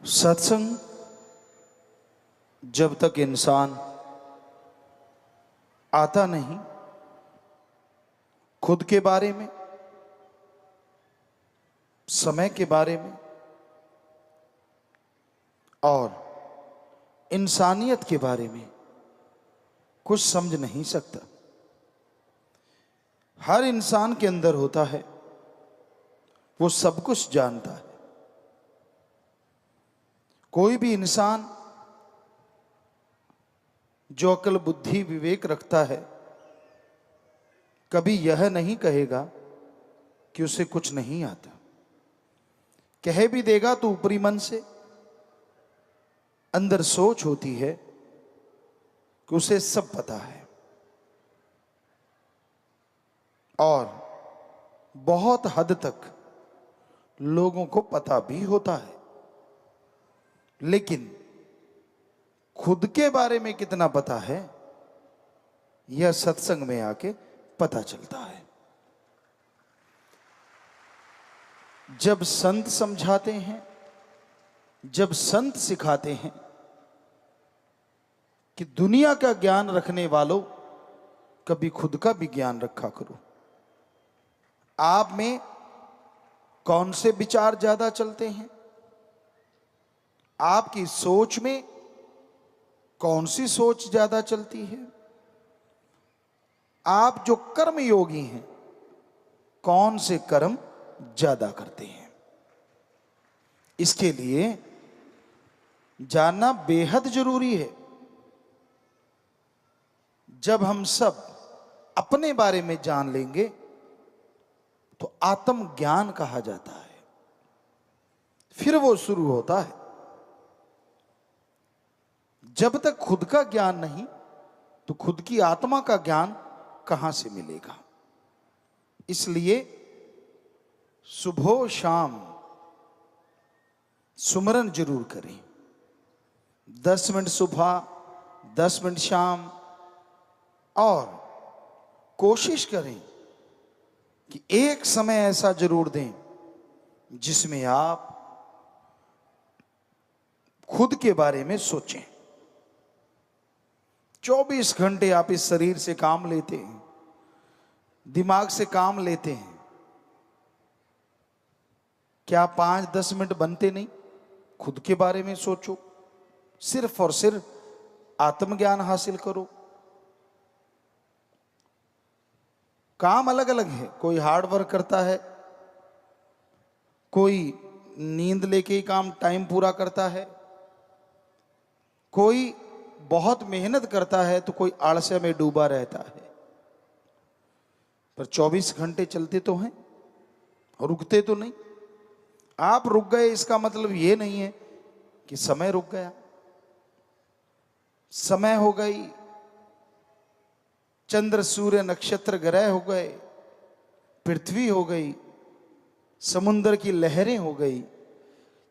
सत्संग जब तक इंसान आता नहीं खुद के बारे में, समय के बारे में और इंसानियत के बारे में कुछ समझ नहीं सकता। हर इंसान के अंदर होता है, वो सब कुछ जानता है। कोई भी इंसान जो अक्ल बुद्धि विवेक रखता है कभी यह नहीं कहेगा कि उसे कुछ नहीं आता। कह भी देगा तो ऊपरी मन से, अंदर सोच होती है कि उसे सब पता है। और बहुत हद तक लोगों को पता भी होता है, लेकिन खुद के बारे में कितना पता है यह सत्संग में आके पता चलता है। जब संत समझाते हैं, जब संत सिखाते हैं कि दुनिया का ज्ञान रखने वालों कभी खुद का भी ज्ञान रखा करो। आप में कौन से विचार ज्यादा चलते हैं, आपकी सोच में कौन सी सोच ज्यादा चलती है, आप जो कर्म योगी हैं कौन से कर्म ज्यादा करते हैं, इसके लिए जानना बेहद जरूरी है। जब हम सब अपने बारे में जान लेंगे तो आत्म ज्ञान कहा जाता है। फिर वो शुरू होता है। जब तक खुद का ज्ञान नहीं तो खुद की आत्मा का ज्ञान कहां से मिलेगा। इसलिए सुबह शाम सुमरन जरूर करें। 10 मिनट सुबह, 10 मिनट शाम, और कोशिश करें कि एक समय ऐसा जरूर दें जिसमें आप खुद के बारे में सोचें। 24 घंटे आप इस शरीर से काम लेते हैं, दिमाग से काम लेते हैं, क्या 5-10 मिनट बनते नहीं? खुद के बारे में सोचो, सिर्फ और सिर्फ आत्मज्ञान हासिल करो। काम अलग अलग है, कोई हार्ड वर्क करता है, कोई नींद लेके ही काम टाइम पूरा करता है, कोई बहुत मेहनत करता है, तो कोई आलस्य में डूबा रहता है। पर 24 घंटे चलते तो हैं, रुकते तो नहीं। आप रुक गए इसका मतलब ये नहीं है कि समय रुक गया। समय हो गई, चंद्र सूर्य नक्षत्र ग्रह हो गए, पृथ्वी हो गई, समुद्र की लहरें हो गई,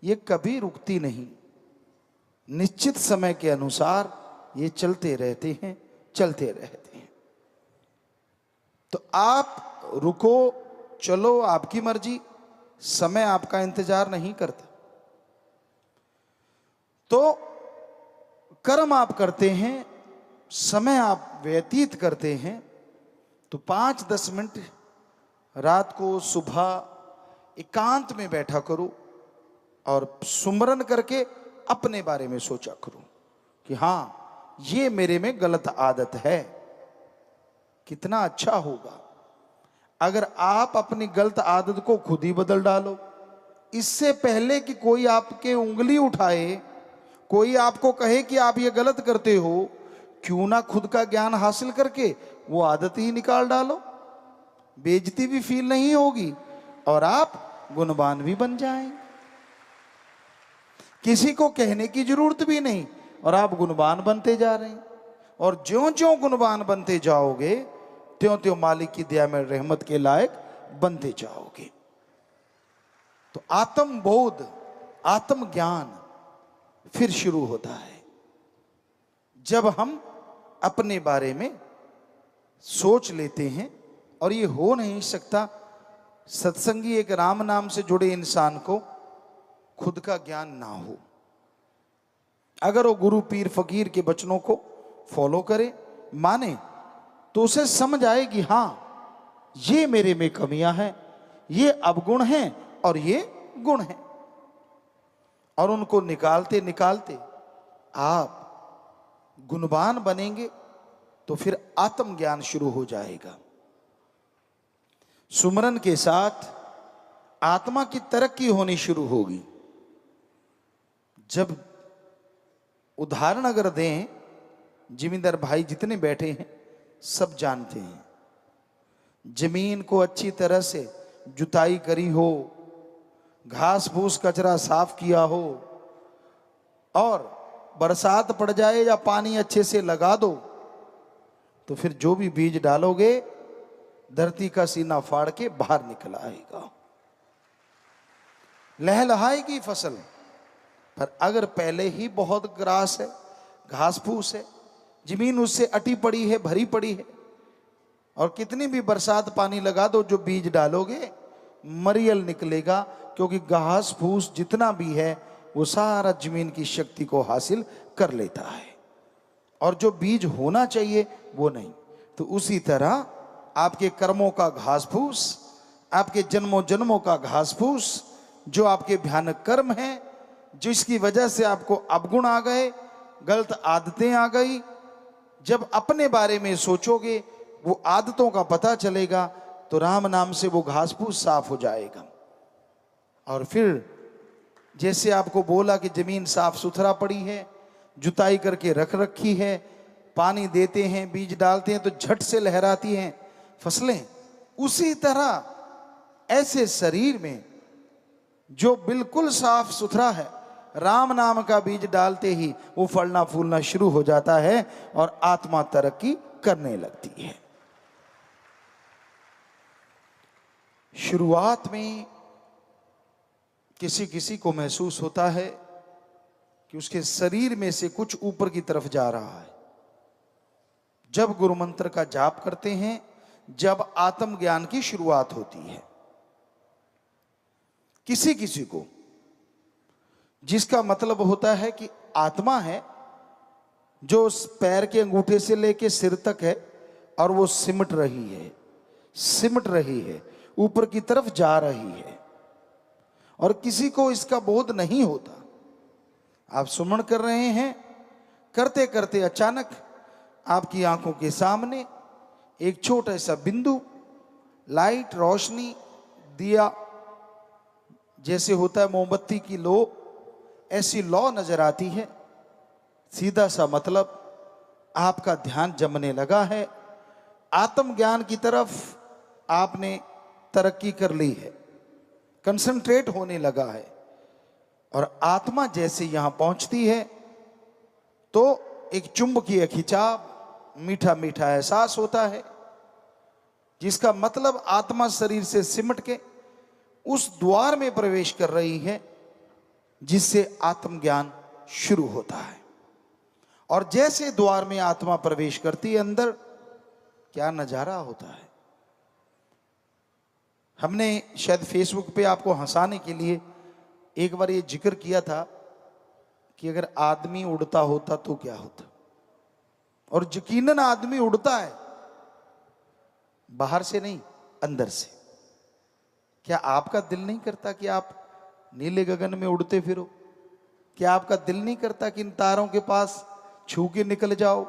ये कभी रुकती नहीं। निश्चित समय के अनुसार ये चलते रहते हैं, चलते रहते हैं। तो आप रुको, चलो, आपकी मर्जी। समय आपका इंतजार नहीं करता। तो कर्म आप करते हैं, समय आप व्यतीत करते हैं, तो 5-10 मिनट रात को, सुबह एकांत में बैठा करो और सुमरन करके अपने बारे में सोचा करो कि हाँ, ये मेरे में गलत आदत है। कितना अच्छा होगा अगर आप अपनी गलत आदत को खुद ही बदल डालो। इससे पहले कि कोई आपके उंगली उठाए, कोई आपको कहे कि आप ये गलत करते हो, क्यों ना खुद का ज्ञान हासिल करके वो आदत ही निकाल डालो। बेइज्जती भी फील नहीं होगी और आप गुणवान भी बन जाएं। किसी को कहने की जरूरत भी नहीं और आप गुणवान बनते जा रहे हैं। और ज्यों-ज्यों गुणवान बनते जाओगे त्यों-त्यों मालिक की दया में रहमत के लायक बनते जाओगे। तो आत्म बोध, आत्म ज्ञान फिर शुरू होता है जब हम अपने बारे में सोच लेते हैं। और ये हो नहीं सकता सत्संगी एक राम नाम से जुड़े इंसान को खुद का ज्ञान ना हो। अगर वो गुरु पीर फकीर के वचनों को फॉलो करे, माने, तो उसे समझ आए कि हाँ, ये मेरे में कमियां हैं, ये अवगुण हैं और ये गुण हैं। और उनको निकालते निकालते आप गुणवान बनेंगे तो फिर आत्मज्ञान शुरू हो जाएगा। सुमरन के साथ आत्मा की तरक्की होनी शुरू होगी। जब उदाहरण अगर दें, जिमींदार भाई जितने बैठे हैं सब जानते हैं, जमीन को अच्छी तरह से जुताई करी हो, घास फूस कचरा साफ किया हो, और बरसात पड़ जाए या पानी अच्छे से लगा दो, तो फिर जो भी बीज डालोगे धरती का सीना फाड़ के बाहर निकल आएगा, लहलहाएगी फसल। पर अगर पहले ही बहुत ग्रास है, घास फूस है, जमीन उससे अटी पड़ी है, भरी पड़ी है, और कितनी भी बरसात पानी लगा दो, जो बीज डालोगे मरियल निकलेगा, क्योंकि घास फूस जितना भी है वो सारा जमीन की शक्ति को हासिल कर लेता है, और जो बीज होना चाहिए वो नहीं। तो उसी तरह आपके कर्मों का घास फूस, आपके जन्मों जन्मों का घास फूस, जो आपके भयानक कर्म हैं, जिसकी वजह से आपको अवगुण आ गए, गलत आदतें आ गई, जब अपने बारे में सोचोगे, वो आदतों का पता चलेगा, तो राम नाम से वो घास फूस साफ हो जाएगा। और फिर जैसे आपको बोला कि जमीन साफ सुथरा पड़ी है, जुताई करके रख रखी है, पानी देते हैं, बीज डालते हैं, तो झट से लहराती हैं फसलें, उसी तरह ऐसे शरीर में जो बिल्कुल साफ सुथरा है, राम नाम का बीज डालते ही वो फलना फूलना शुरू हो जाता है और आत्मा तरक्की करने लगती है। शुरुआत में किसी किसी को महसूस होता है कि उसके शरीर में से कुछ ऊपर की तरफ जा रहा है। जब गुरु मंत्र का जाप करते हैं, जब आत्मज्ञान की शुरुआत होती है, किसी किसी को, जिसका मतलब होता है कि आत्मा है जो पैर के अंगूठे से लेके सिर तक है, और वो सिमट रही है, ऊपर की तरफ जा रही है, और किसी को इसका बोध नहीं होता। आप सुमन कर रहे हैं, करते करते अचानक आपकी आंखों के सामने एक छोटा सा बिंदु, लाइट, रोशनी, दिया जैसे होता है मोमबत्ती की लो, ऐसी लौ नजर आती है। सीधा सा मतलब आपका ध्यान जमने लगा है, आत्मज्ञान की तरफ आपने तरक्की कर ली है, कंसंट्रेट होने लगा है। और आत्मा जैसे यहां पहुंचती है तो एक चुंबकीय खिंचाव, मीठा मीठा एहसास होता है, जिसका मतलब आत्मा शरीर से सिमट के उस द्वार में प्रवेश कर रही है जिससे आत्मज्ञान शुरू होता है। और जैसे द्वार में आत्मा प्रवेश करती है अंदर, क्या नजारा होता है। हमने शायद फेसबुक पे आपको हंसाने के लिए एक बार ये जिक्र किया था कि अगर आदमी उड़ता होता तो क्या होता, और यकीनन आदमी उड़ता है, बाहर से नहीं, अंदर से। क्या आपका दिल नहीं करता कि आप नीले गगन में उड़ते फिरो? क्या आपका दिल नहीं करता कि इन तारों के पास छू के निकल जाओ?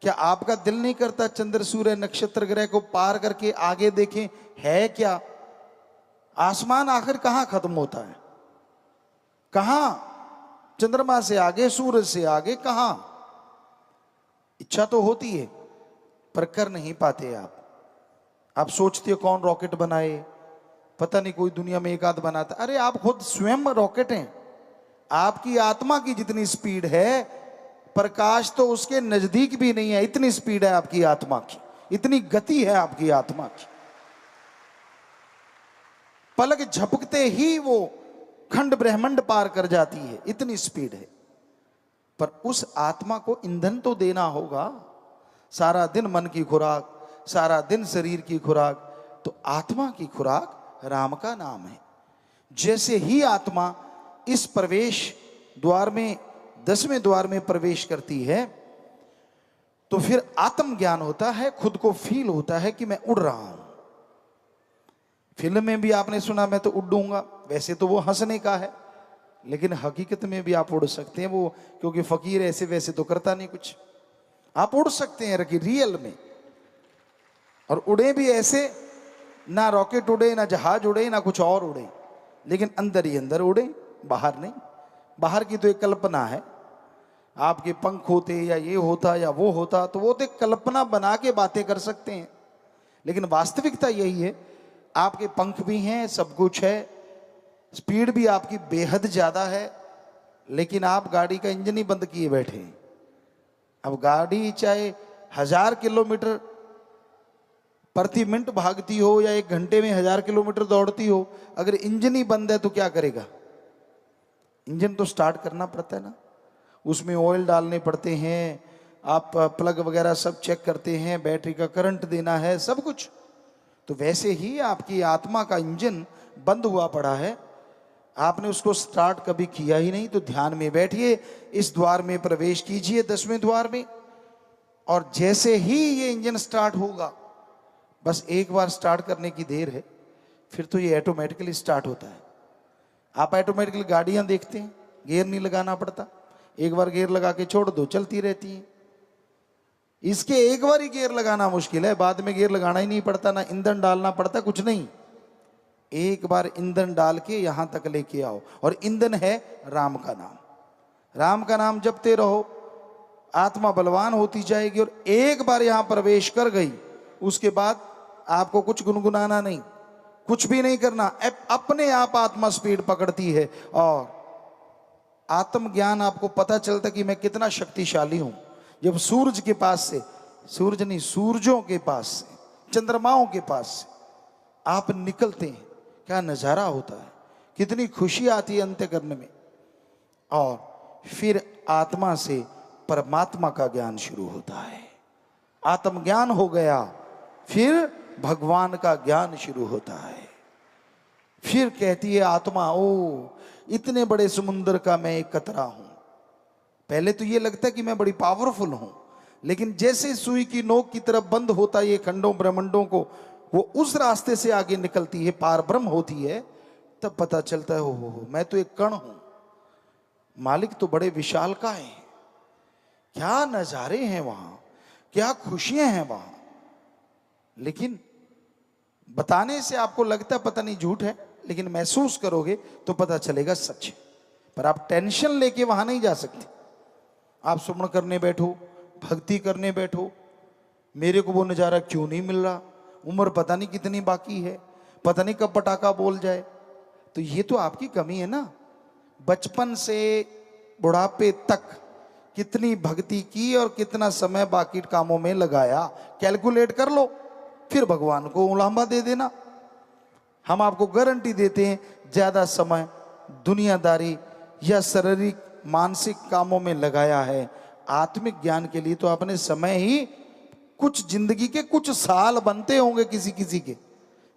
क्या आपका दिल नहीं करता चंद्र सूर्य नक्षत्र ग्रह को पार करके आगे देखें है क्या? आसमान आखिर कहां खत्म होता है? कहां? चंद्रमा से आगे, सूरज से आगे, कहां? इच्छा तो होती है पर कर नहीं पाते आप सोचते हो कौन रॉकेट बनाए, पता नहीं कोई दुनिया में एक आध बनाता। अरे आप खुद स्वयं रॉकेट हैं। आपकी आत्मा की जितनी स्पीड है, प्रकाश तो उसके नजदीक भी नहीं है, इतनी स्पीड है आपकी आत्मा की, इतनी गति है आपकी आत्मा की। पलक झपकते ही वो खंड ब्रह्मांड पार कर जाती है, इतनी स्पीड है। पर उस आत्मा को ईंधन तो देना होगा। सारा दिन मन की खुराक, सारा दिन शरीर की खुराक, तो आत्मा की खुराक राम का नाम है। जैसे ही आत्मा इस प्रवेश द्वार में 10वें द्वार में प्रवेश करती है तो फिर आत्मज्ञान होता है, खुद को फील होता है कि मैं उड़ रहा हूं। फिल्म में भी आपने सुना मैं तो उड़ूंगा, वैसे तो वो हंसने का है, लेकिन हकीकत में भी आप उड़ सकते हैं। वो क्योंकि फकीर ऐसे वैसे तो करता नहीं कुछ, आप उड़ सकते हैं रियल में। और उड़े भी ऐसे, ना रॉकेट उड़े, ना जहाज उड़े, ना कुछ और उड़े, लेकिन अंदर ही अंदर उड़े, बाहर नहीं। बाहर की तो एक कल्पना है, आपके पंख होते या ये होता या वो होता, तो वो तो एक कल्पना बना के बातें कर सकते हैं। लेकिन वास्तविकता यही है, आपके पंख भी हैं, सब कुछ है, स्पीड भी आपकी बेहद ज्यादा है, लेकिन आप गाड़ी का इंजन ही बंद किए बैठे हैं। अब गाड़ी चाहे 1000 किलोमीटर प्रति मिनट भागती हो या 1 घंटे में 1000 किलोमीटर दौड़ती हो, अगर इंजन ही बंद है तो क्या करेगा? इंजन तो स्टार्ट करना पड़ता है ना, उसमें ऑयल डालने पड़ते हैं, आप प्लग वगैरह सब चेक करते हैं, बैटरी का करंट देना है, सब कुछ। तो वैसे ही आपकी आत्मा का इंजन बंद हुआ पड़ा है, आपने उसको स्टार्ट कभी किया ही नहीं। तो ध्यान में बैठिए, इस द्वार में प्रवेश कीजिए, 10वें द्वार में, और जैसे ही ये इंजन स्टार्ट होगा, बस एक बार स्टार्ट करने की देर है, फिर तो ये ऑटोमेटिकली स्टार्ट होता है। आप ऑटोमेटिकली गाड़ियां देखते हैं, गियर नहीं लगाना पड़ता, एक बार गियर लगा के छोड़ दो, चलती रहती है। इसके एक बार ही गियर लगाना मुश्किल है, बाद में गियर लगाना ही नहीं पड़ता, ना ईंधन डालना पड़ता, कुछ नहीं। एक बार ईंधन डाल के यहां तक लेके आओ, और ईंधन है राम का नाम। राम का नाम जपते रहो, आत्मा बलवान होती जाएगी। और एक बार यहां प्रवेश कर गई, उसके बाद आपको कुछ गुनगुनाना नहीं, कुछ भी नहीं करना, अपने आप आत्मा स्पीड पकड़ती है। और आत्मज्ञान आपको पता चलता कि मैं कितना शक्तिशाली हूं जब सूरज के पास से, सूरज नहीं, सूरजों के पास से, चंद्रमाओं के पास से आप निकलते हैं। क्या नजारा होता है, कितनी खुशी आती है अंतःकरण में। और फिर आत्मा से परमात्मा का ज्ञान शुरू होता है। आत्मज्ञान हो गया, फिर भगवान का ज्ञान शुरू होता है। फिर कहती है आत्मा, ओ इतने बड़े समुद्र का मैं एक कतरा हूं। पहले तो ये लगता है कि मैं बड़ी पावरफुल हूं, लेकिन जैसे सुई की नोक की तरफ बंद होता है ये खंडों ब्रह्मंडों को, वो उस रास्ते से आगे निकलती है, पार ब्रह्म होती है, तब पता चलता है हो मैं तो एक कण हूं, मालिक तो बड़े विशालकाय हैं। क्या नजारे हैं वहां, क्या खुशियां हैं वहां। लेकिन बताने से आपको लगता है पता नहीं झूठ है, लेकिन महसूस करोगे तो पता चलेगा सच है। पर आप टेंशन लेके वहां नहीं जा सकते। आप सुमन करने बैठो, भक्ति करने बैठो, मेरे को वो नजारा क्यों नहीं मिल रहा, उम्र पता नहीं कितनी बाकी है, पता नहीं कब पटाखा बोल जाए। तो ये तो आपकी कमी है ना। बचपन से बुढ़ापे तक कितनी भक्ति की और कितना समय बाकी कामों में लगाया, कैलकुलेट कर लो, फिर भगवान को उलांबा दे देना। हम आपको गारंटी देते हैं, ज्यादा समय दुनियादारी या शारीरिक मानसिक कामों में लगाया है, आत्मिक ज्ञान के लिए तो अपने समय ही कुछ जिंदगी के कुछ साल बनते होंगे किसी किसी के,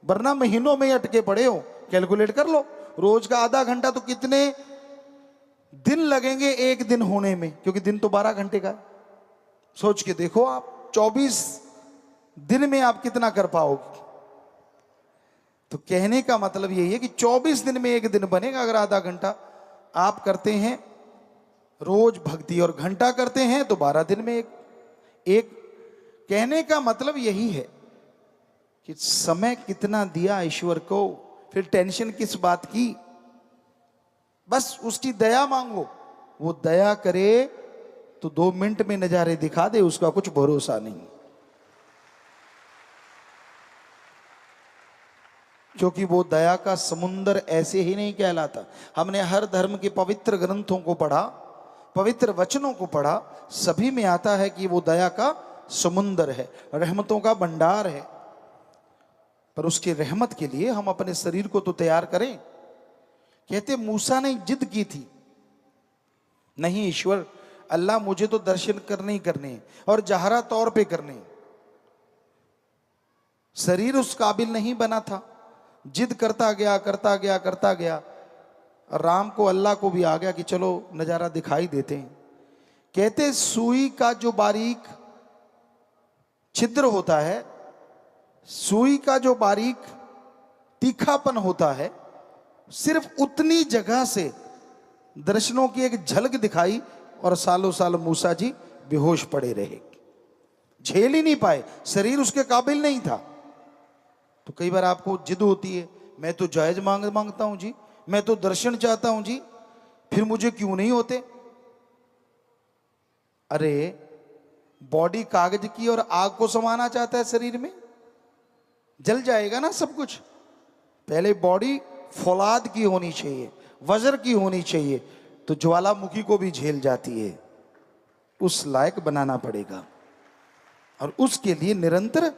वरना महीनों में अटके पड़े हो। कैलकुलेट कर लो, रोज का आधा घंटा तो कितने दिन लगेंगे एक दिन होने में, क्योंकि दिन तो 12 घंटे का है। सोच के देखो आप 24 दिन में आप कितना कर पाओगे। तो कहने का मतलब यही है कि 24 दिन में एक दिन बनेगा। अगर आधा घंटा आप करते हैं रोज भक्ति और घंटा करते हैं तो 12 दिन में एक। कहने का मतलब यही है कि समय कितना दिया ईश्वर को, फिर टेंशन किस बात की। बस उसकी दया मांगो, वो दया करे तो 2 मिनट में नजारे दिखा दे, उसका कुछ भरोसा नहीं। क्योंकि वो दया का समुंदर ऐसे ही नहीं कहलाता। हमने हर धर्म के पवित्र ग्रंथों को पढ़ा, पवित्र वचनों को पढ़ा, सभी में आता है कि वो दया का समुंदर है, रहमतों का भंडार है। पर उसकी रहमत के लिए हम अपने शरीर को तो तैयार करें। कहते मूसा ने जिद की थी, नहीं ईश्वर अल्लाह मुझे तो दर्शन करने ही करने और जहरा तौर पे करने। शरीर उस काबिल नहीं बना था, जिद करता गया करता गया। राम को अल्लाह को भी आ गया कि चलो नजारा दिखाई देते हैं। कहते सुई का जो बारीक छिद्र होता है, सुई का जो बारीक तीखापन होता है, सिर्फ उतनी जगह से दर्शनों की एक झलक दिखाई और सालों साल मूसा जी बेहोश पड़े रहे, झेल ही नहीं पाए, शरीर उसके काबिल नहीं था। तो कई बार आपको जिद होती है, मैं तो जायज मांगता हूं जी, मैं तो दर्शन चाहता हूं जी, फिर मुझे क्यों नहीं होते? अरे बॉडी कागज की और आग को समाना चाहता है शरीर में, जल जाएगा ना सब कुछ। पहले बॉडी फौलाद की होनी चाहिए, वज्र की होनी चाहिए, तो ज्वालामुखी को भी झेल जाती है, उस लायक बनाना पड़ेगा। और उसके लिए निरंतर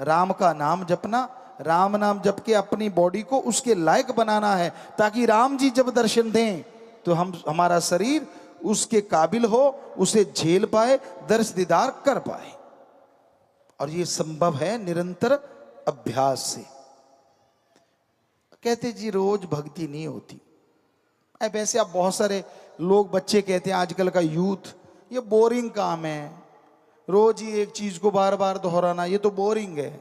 राम का नाम जपना, राम नाम जप के अपनी बॉडी को उसके लायक बनाना है, ताकि राम जी जब दर्शन दें तो हमारा शरीर उसके काबिल हो, उसे झेल पाए, दर्श दीदार कर पाए। और ये संभव है निरंतर अभ्यास से। कहते जी रोज भक्ति नहीं होती। वैसे आप बहुत सारे लोग, बच्चे कहते हैं आजकल का यूथ, ये बोरिंग काम है, रोज ही एक चीज को बार बार दोहराना, ये तो बोरिंग है।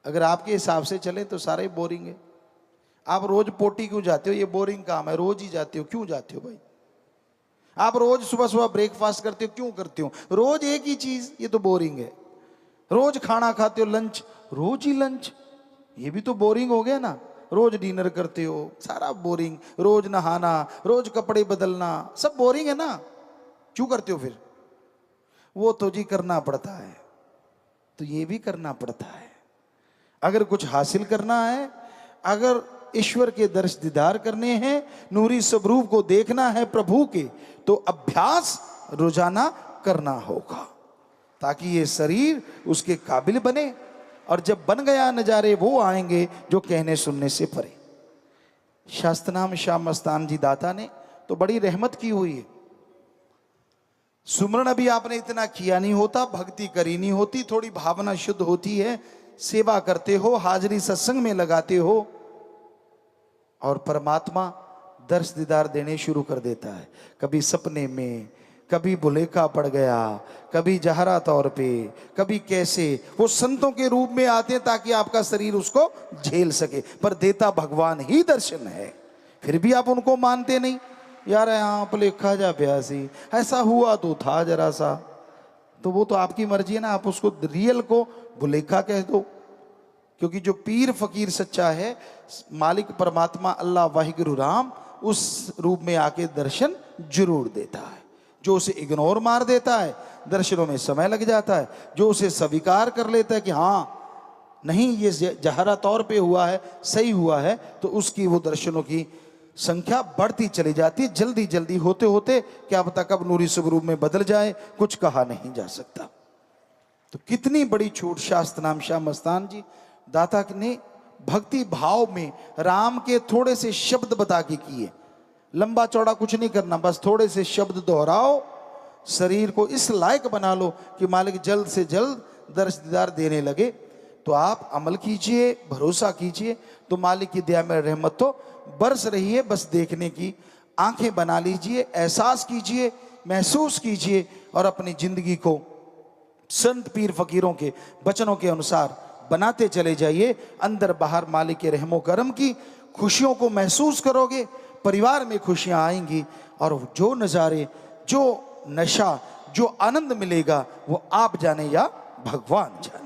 अगर आपके हिसाब से चले तो सारा ही बोरिंग है। आप रोज पोटी क्यों जाते हो? ये बोरिंग काम है, रोज ही जाते हो। क्यों जाते हो भाई? आप रोज सुबह सुबह ब्रेकफास्ट करते हो, क्यों करते हो? रोज एक ही चीज, ये तो बोरिंग है। रोज खाना खाते हो, लंच, रोज ही लंच, ये भी तो बोरिंग हो गया ना। रोज डिनर करते हो, सारा बोरिंग। रोज नहाना, रोज कपड़े बदलना, सब बोरिंग है ना। क्यों करते हो फिर? वो तो जी करना पड़ता है, तो ये भी करना पड़ता है। अगर कुछ हासिल करना है, अगर ईश्वर के दर्श दीदार करने हैं, नूरी स्वरूप को देखना है प्रभु के, तो अभ्यास रोजाना करना होगा, ताकि ये शरीर उसके काबिल बने। और जब बन गया, नजारे वो आएंगे जो कहने सुनने से परे। शास्त्र नाम श्याम मस्तान जी दाता ने तो बड़ी रहमत की हुई है। सुमरण अभी आपने इतना किया नहीं होता, भक्ति करी नहीं होती, थोड़ी भावना शुद्ध होती है, सेवा करते हो, हाजिरी सत्संग में लगाते हो, और परमात्मा दर्श दीदार देने शुरू कर देता है। कभी सपने में, कभी बुलेखा पड़ गया, कभी जहरा तौर पे, कभी कैसे। वो संतों के रूप में आते हैं ताकि आपका शरीर उसको झेल सके, पर देता भगवान ही दर्शन है। फिर भी आप उनको मानते नहीं। यार यहाँ बुलेखा जा प्यासी, ऐसा हुआ तो था जरा सा, तो वो तो आपकी मर्जी है ना। आप उसको रियल को बुलेखा कह दो, क्योंकि जो पीर फकीर सच्चा है, मालिक परमात्मा अल्लाह वाहिगुरु राम, उस रूप में आके दर्शन जरूर देता है। जो उसे इग्नोर मार देता है, दर्शनों में समय लग जाता है। जो उसे स्वीकार कर लेता है कि हाँ नहीं ये जहरा तौर पे हुआ है, सही हुआ है, तो उसकी वो दर्शनों की संख्या बढ़ती चली जाती है। जल्दी जल्दी होते होते क्या पता कब नूरी स्वरूप में बदल जाए, कुछ कहा नहीं जा सकता। तो कितनी बड़ी छूट शास्त्र नाम श्याम मस्तान जी दाता ने भक्ति भाव में राम के थोड़े से शब्द बता के किए। लंबा चौड़ा कुछ नहीं करना, बस थोड़े से शब्द दोहराओ, शरीर को इस लायक बना लो कि मालिक जल्द से जल्द दर्श दीदार देने लगे। तो आप अमल कीजिए, भरोसा कीजिए, तो मालिक की दया में रहमत तो बरस रही है। बस देखने की आंखें बना लीजिए, एहसास कीजिए, महसूस कीजिए, और अपनी जिंदगी को संत पीर फकीरों के वचनों के अनुसार बनाते चले जाइए। अंदर बाहर मालिक के रहमो करम की खुशियों को महसूस करोगे, परिवार में खुशियां आएंगी, और जो नज़ारे, जो नशा, जो आनंद मिलेगा वो आप जाने या भगवान जाने।